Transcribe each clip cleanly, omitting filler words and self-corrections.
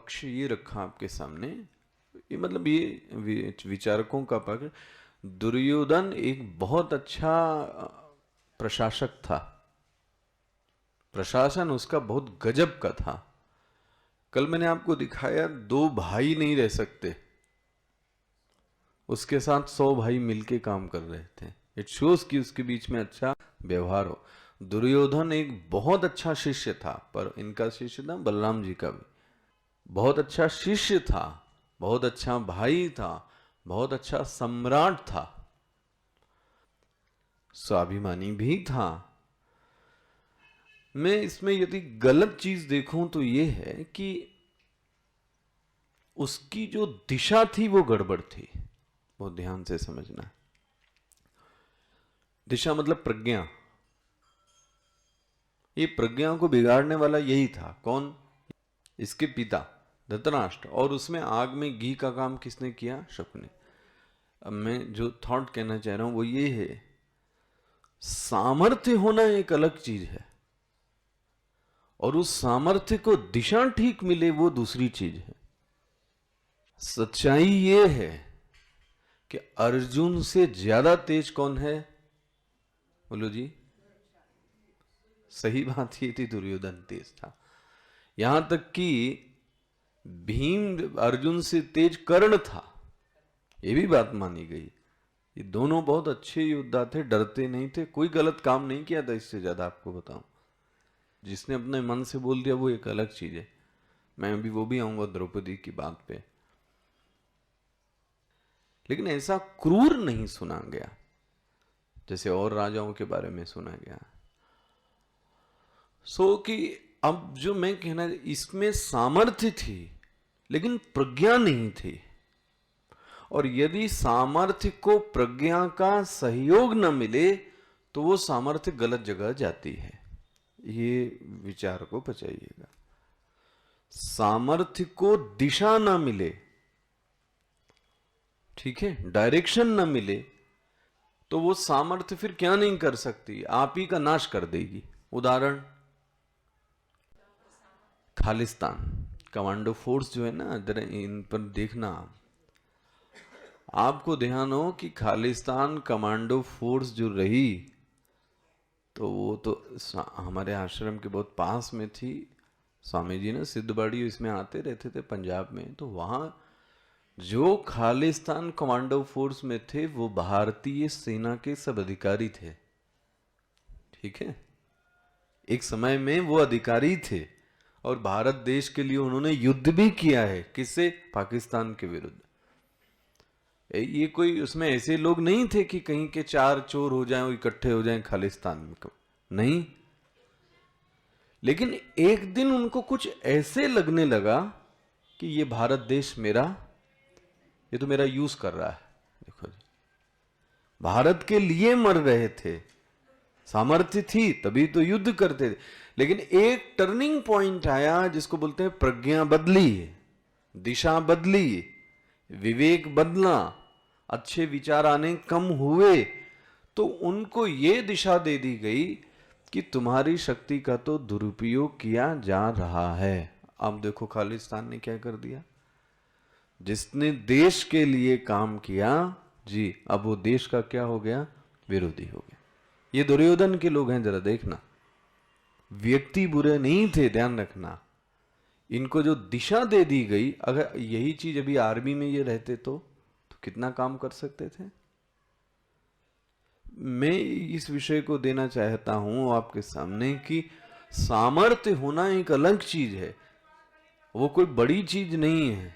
पक्ष ये रखा आपके सामने, ये मतलब ये विचारकों का पक्ष। दुर्योधन एक बहुत अच्छा प्रशासक था, प्रशासन उसका बहुत गजब का था। कल मैंने आपको दिखाया 2 भाई नहीं रह सकते, उसके साथ 100 भाई मिलके काम कर रहे थे। इट शोज कि उसके बीच में अच्छा व्यवहार हो। दुर्योधन एक बहुत अच्छा शिष्य था, पर इनका शिष्य था बलराम जी का भी बहुत अच्छा शिष्य था, बहुत अच्छा भाई था, बहुत अच्छा सम्राट था, स्वाभिमानी भी था। मैं इसमें यदि गलत चीज देखूं तो यह है कि उसकी जो दिशा थी वो गड़बड़ थी। बहुत ध्यान से समझना। दिशा मतलब प्रज्ञा। ये प्रज्ञा को बिगाड़ने वाला यही था। कौन? इसके पिता धृतराष्ट्र। और उसमें आग में घी का काम किसने किया? शकुनि ने। अब मैं जो थॉट कहना चाह रहा हूं वो ये है, सामर्थ्य होना एक अलग चीज है और उस सामर्थ्य को दिशा ठीक मिले वो दूसरी चीज है। सच्चाई ये है कि अर्जुन से ज्यादा तेज कौन है? बोलो जी। सही बात ये थी, दुर्योधन तेज था। यहां तक कि भीम अर्जुन से तेज कर्ण था, ये भी बात मानी गई। ये दोनों बहुत अच्छे योद्धा थे, डरते नहीं थे, कोई गलत काम नहीं किया था। इससे ज्यादा आपको बताऊं, जिसने अपने मन से बोल दिया वो एक अलग चीज है। मैं अभी वो भी आऊंगा द्रौपदी की बात पे। लेकिन ऐसा क्रूर नहीं सुना गया जैसे और राजाओं के बारे में सुना गया। कि अब जो मैं कहना, इसमें सामर्थ्य थी लेकिन प्रज्ञा नहीं थी। और यदि सामर्थ्य को प्रज्ञा का सहयोग न मिले तो वो सामर्थ्य गलत जगह जाती है। ये विचार को बचाइएगा। सामर्थ्य को दिशा ना मिले, ठीक है, डायरेक्शन ना मिले, तो वो सामर्थ्य फिर क्या नहीं कर सकती? आप ही का नाश कर देगी। उदाहरण, खालिस्तान कमांडो फोर्स जो है ना, जरा इन पर देखना। आपको ध्यान हो कि खालिस्तान कमांडो फोर्स जो रही, तो वो तो हमारे आश्रम के बहुत पास में थी। स्वामी जी ने सिद्धबाड़ी इसमें आते रहते थे पंजाब में, तो वहां जो खालिस्तान कमांडो फोर्स में थे वो भारतीय सेना के सब अधिकारी थे। ठीक है, एक समय में वो अधिकारी थे और भारत देश के लिए उन्होंने युद्ध भी किया है। किससे? पाकिस्तान के विरुद्ध। ये कोई उसमें ऐसे लोग नहीं थे कि कहीं के 4 चोर हो जाएं और इकट्ठे हो जाएं खालिस्तान में, नहीं। लेकिन एक दिन उनको कुछ ऐसे लगने लगा कि ये भारत देश मेरा, ये तो मेरा यूज कर रहा है। देखो जी, भारत के लिए मर रहे थे, सामर्थ्य थी तभी तो युद्ध करते थे। लेकिन एक टर्निंग पॉइंट आया जिसको बोलते हैं प्रज्ञा बदली, दिशा बदली, विवेक बदला, अच्छे विचार आने कम हुए, तो उनको ये दिशा दे दी गई कि तुम्हारी शक्ति का तो दुरुपयोग किया जा रहा है। अब देखो खालिस्तान ने क्या कर दिया। जिसने देश के लिए काम किया जी, अब वो देश का क्या हो गया? विरोधी हो गया। ये दुर्योधन के लोग हैं, जरा देखना। व्यक्ति बुरे नहीं थे, ध्यान रखना। इनको जो दिशा दे दी गई, अगर यही चीज अभी आर्मी में ये रहते तो कितना काम कर सकते थे। मैं इस विषय को देना चाहता हूं आपके सामने कि सामर्थ्य होना एक अलग चीज है, वो कोई बड़ी चीज नहीं है।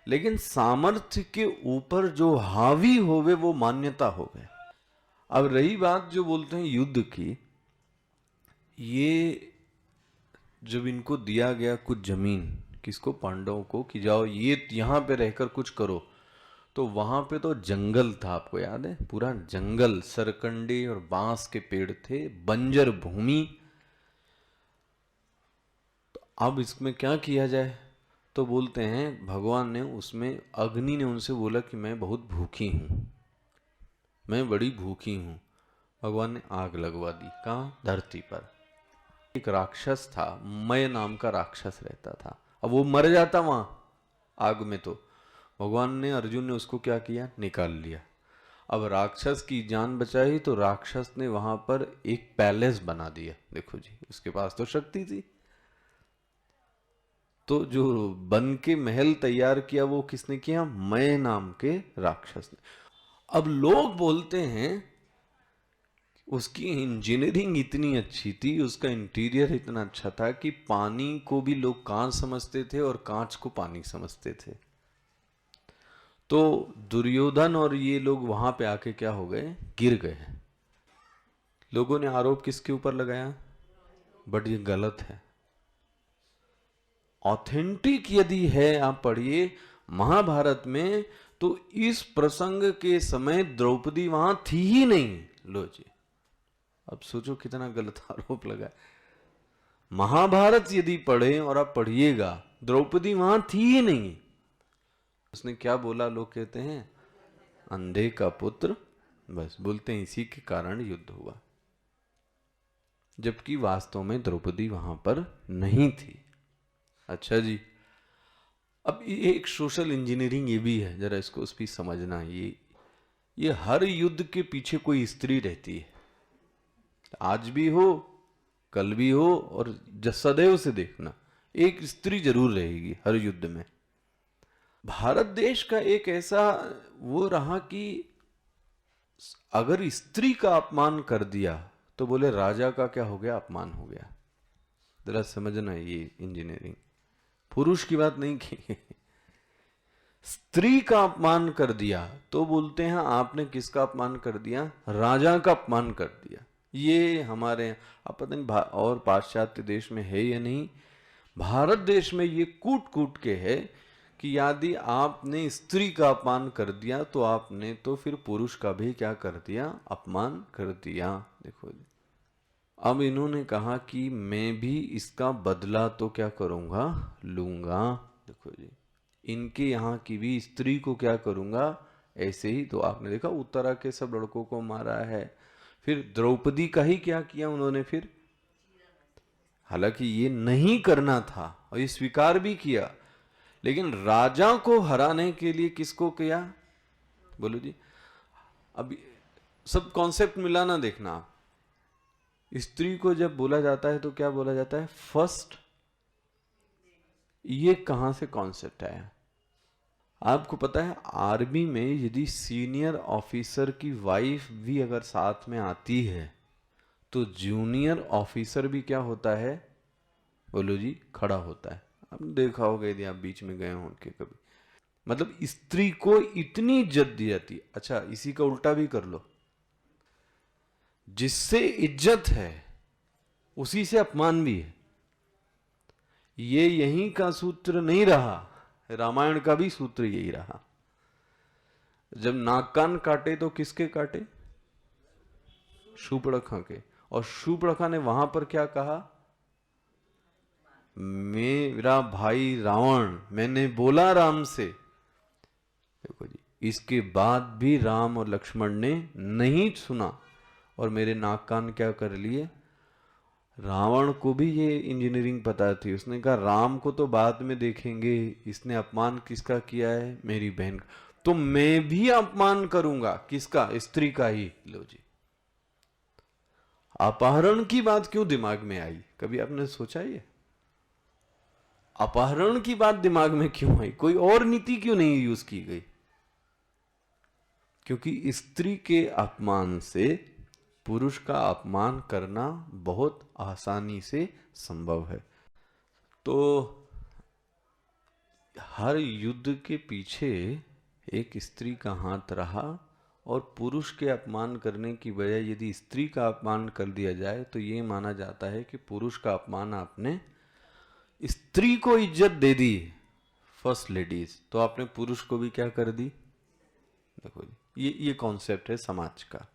लेकिन सामर्थ्य के ऊपर जो हावी होवे वो मान्यता हो गए। अब रही बात जो बोलते हैं युद्ध की, ये जब इनको दिया गया कुछ जमीन, किसको? पांडवों को, कि जाओ ये यहां पे रहकर कुछ करो, तो वहां पे तो जंगल था, आपको याद है? पूरा जंगल, सरकंडे और बांस के पेड़ थे, बंजर भूमि। तो अब इसमें क्या किया जाए? तो बोलते हैं भगवान ने उसमें, अग्नि ने उनसे बोला कि मैं बहुत भूखी हूं, मैं बड़ी भूखी हूं। भगवान ने आग लगवा दी। कहां? धरती पर। एक राक्षस था, मय नाम का राक्षस रहता था। अब वो मर जाता वहां आग में, तो भगवान ने, अर्जुन ने उसको क्या किया, निकाल लिया। अब राक्षस की जान बचाई तो राक्षस ने वहां पर एक पैलेस बना दिया। देखो जी, उसके पास तो शक्ति थी, तो जो बन के महल तैयार किया वो किसने किया, मय नाम के राक्षस ने। अब लोग बोलते हैं उसकी इंजीनियरिंग इतनी अच्छी थी, उसका इंटीरियर इतना अच्छा था कि पानी को भी लोग कांच समझते थे और कांच को पानी समझते थे। तो दुर्योधन और ये लोग वहां पे आके क्या हो गए, गिर गए। लोगों ने आरोप किसके ऊपर लगाया, बट ये गलत है। ऑथेंटिक यदि है, आप पढ़िए महाभारत में, तो इस प्रसंग के समय द्रौपदी वहां थी ही नहीं। लो जी, अब सोचो कितना गलत आरोप लगा। महाभारत यदि पढ़े और आप पढ़िएगा, द्रौपदी वहां थी ही नहीं। उसने क्या बोला, लोग कहते हैं अंधे का पुत्र, बस बोलते हैं इसी के कारण युद्ध हुआ, जबकि वास्तव में द्रौपदी वहां पर नहीं थी। अच्छा जी, अब ये एक सोशल इंजीनियरिंग ये भी है, जरा इसको उस भी समझना। ये हर युद्ध के पीछे कोई स्त्री रहती है, आज भी हो, कल भी हो, और सदैव से देखना एक स्त्री जरूर रहेगी हर युद्ध में। भारत देश का एक ऐसा वो रहा कि अगर स्त्री का अपमान कर दिया तो बोले राजा का क्या हो गया, अपमान हो गया। जरा समझना ये इंजीनियरिंग, पुरुष की बात नहीं की। स्त्री का अपमान कर दिया तो बोलते हैं आपने किसका अपमान कर दिया, राजा का अपमान कर दिया। ये हमारे अब पता नहीं और पाश्चात्य देश में है या नहीं, भारत देश में ये कूट कूट के है कि यदि आपने स्त्री का अपमान कर दिया तो आपने तो फिर पुरुष का भी क्या कर दिया, अपमान कर दिया। देखो जी, अब इन्होंने कहा कि मैं भी इसका बदला तो क्या करूंगा, लूंगा। देखो जी, इनके यहाँ की भी स्त्री को क्या करूंगा, ऐसे ही। तो आपने देखा उत्तरा के सब लड़कों को मारा है, फिर द्रौपदी का ही क्या किया उन्होंने फिर, हालांकि ये नहीं करना था और ये स्वीकार भी किया, लेकिन राजा को हराने के लिए किसको किया, बोलो जी। अब सब कॉन्सेप्ट मिलाना देखना आप, स्त्री को जब बोला जाता है तो क्या बोला जाता है, फर्स्ट। ये कहां से कॉन्सेप्ट आया, आपको पता है आर्मी में यदि सीनियर ऑफिसर की वाइफ भी अगर साथ में आती है तो जूनियर ऑफिसर भी क्या होता है, बोलो जी, खड़ा होता है। आपने देखा होगा यदि आप बीच में गए हो उनके कभी, मतलब स्त्री को इतनी इज्जत दी जाती है। अच्छा, इसी का उल्टा भी कर लो, जिससे इज्जत है उसी से अपमान भी है। ये यहीं का सूत्र नहीं रहा, रामायण का भी सूत्र यही रहा। जब नाक कान काटे तो किसके काटे, शूर्पणखा के, और शूर्पणखा ने वहां पर क्या कहा, मेरा भाई रावण, मैंने बोला राम से। देखो जी, इसके बाद भी राम और लक्ष्मण ने नहीं सुना और मेरे नाक कान क्या कर लिए। रावण को भी ये इंजीनियरिंग पता थी, उसने कहा राम को तो बाद में देखेंगे, इसने अपमान किसका किया है, मेरी बहन का, तो मैं भी अपमान करूंगा किसका, स्त्री का ही। लो जी, अपहरण की बात क्यों दिमाग में आई, कभी आपने सोचा ये अपहरण की बात दिमाग में क्यों आई, कोई और नीति क्यों नहीं यूज की गई, क्योंकि स्त्री के अपमान से पुरुष का अपमान करना बहुत आसानी से संभव है। तो हर युद्ध के पीछे एक स्त्री का हाथ रहा, और पुरुष के अपमान करने की बजाय यदि स्त्री का अपमान कर दिया जाए तो ये माना जाता है कि पुरुष का अपमान, आपने स्त्री को इज्जत दे दी फर्स्ट लेडीज, तो आपने पुरुष को भी क्या कर दी। देखो ये कॉन्सेप्ट है समाज का।